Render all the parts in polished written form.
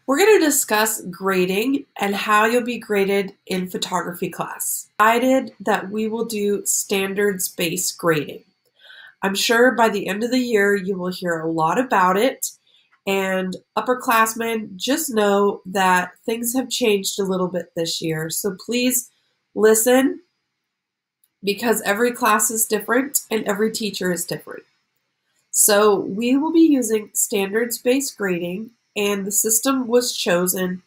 We're going to discuss grading and how you'll be graded in photography class. Decided that we will do standards-based grading. I'm sure by the end of the year you will hear a lot about it, and upperclassmen, just know that things have changed a little bit this year. So please listen, because every class is different and every teacher is different. So we will be using standards-based grading, and the system was chosen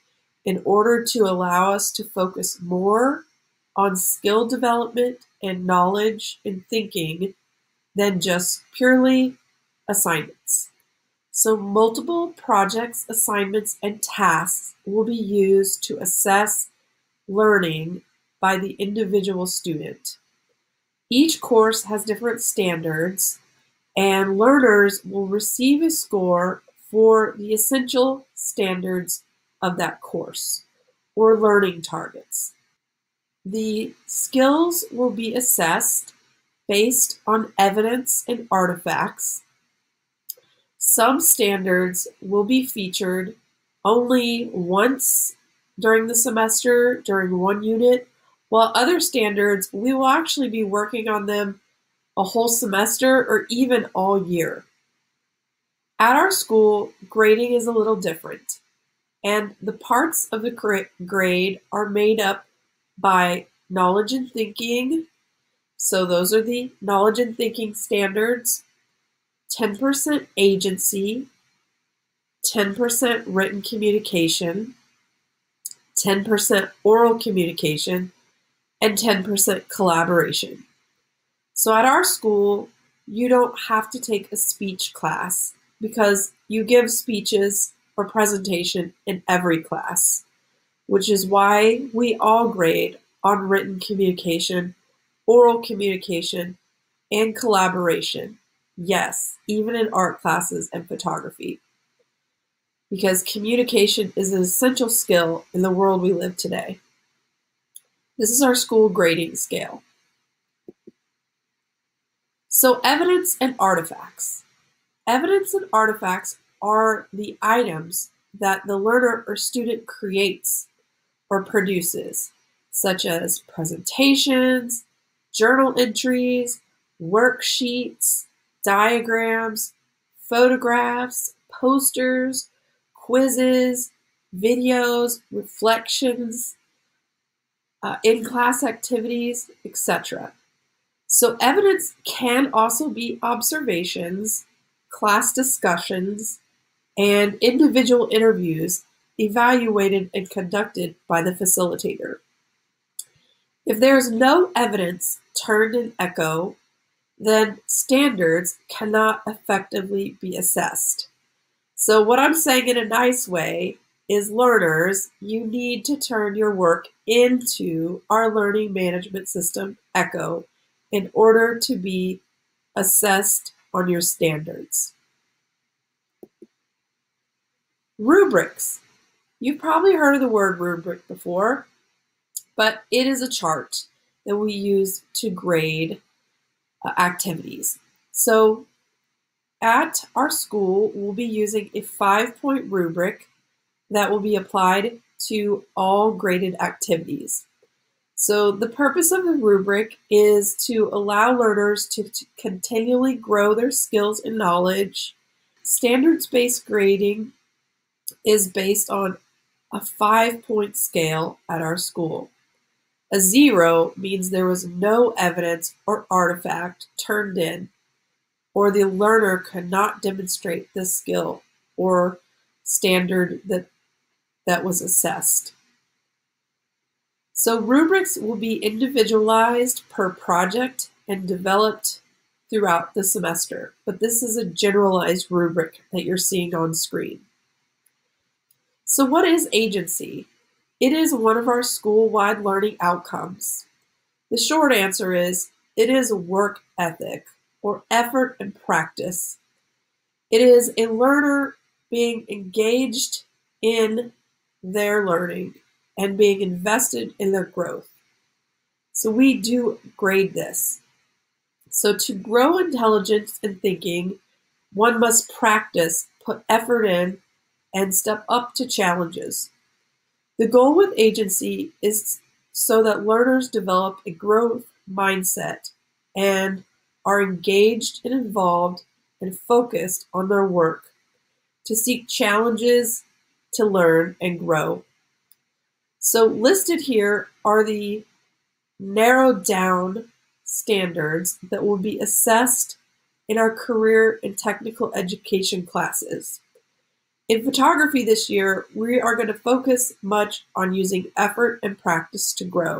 in order to allow us to focus more on skill development and knowledge and thinking than just purely assignments. So multiple projects, assignments, and tasks will be used to assess learning by the individual student. Each course has different standards, and learners will receive a score for the essential standards of that course, or learning targets. The skills will be assessed based on evidence and artifacts. Some standards will be featured only once during the semester, during one unit, while other standards, we will actually be working on them a whole semester or even all year. At our school, grading is a little different, and the parts of the grade are made up by knowledge and thinking. So those are the knowledge and thinking standards, 10% agency, 10% written communication, 10% oral communication, and 10% collaboration. So at our school, you don't have to take a speech class because you give speeches or presentation in every class, which is why we all grade on written communication, oral communication, and collaboration. Yes, even in art classes and photography, because communication is an essential skill in the world we live today. This is our school grading scale. So evidence and artifacts. Evidence and artifacts are the items that the learner or student creates or produces, such as presentations, journal entries, worksheets, diagrams, photographs, posters, quizzes, videos, reflections, in-class activities, etc. So evidence can also be observations, class discussions, and individual interviews evaluated and conducted by the facilitator. If there is no evidence turned in ECHO, then standards cannot effectively be assessed. So what I'm saying in a nice way is, learners, you need to turn your work into our learning management system, ECHO, in order to be assessed on your standards. Rubrics. You've probably heard of the word rubric before, but it is a chart that we use to grade activities. So at our school, we'll be using a 5-point rubric that will be applied to all graded activities. So the purpose of the rubric is to allow learners to continually grow their skills and knowledge. Standards-based grading is based on a 5-point scale at our school. A 0 means there was no evidence or artifact turned in, or the learner could not demonstrate the skill or standard that was assessed. So rubrics will be individualized per project and developed throughout the semester, but this is a generalized rubric that you're seeing on screen. So what is agency? It is one of our school-wide learning outcomes. The short answer is, it is work ethic, or effort and practice. It is a learner being engaged in their learning and being invested in their growth. So we do grade this. So to grow intelligence and thinking, one must practice, put effort in, and step up to challenges. The goal with agency is so that learners develop a growth mindset and are engaged and involved and focused on their work to seek challenges to learn and grow. So listed here are the narrowed down standards that will be assessed in our career and technical education classes. In photography this year, we are going to focus much on using effort and practice to grow.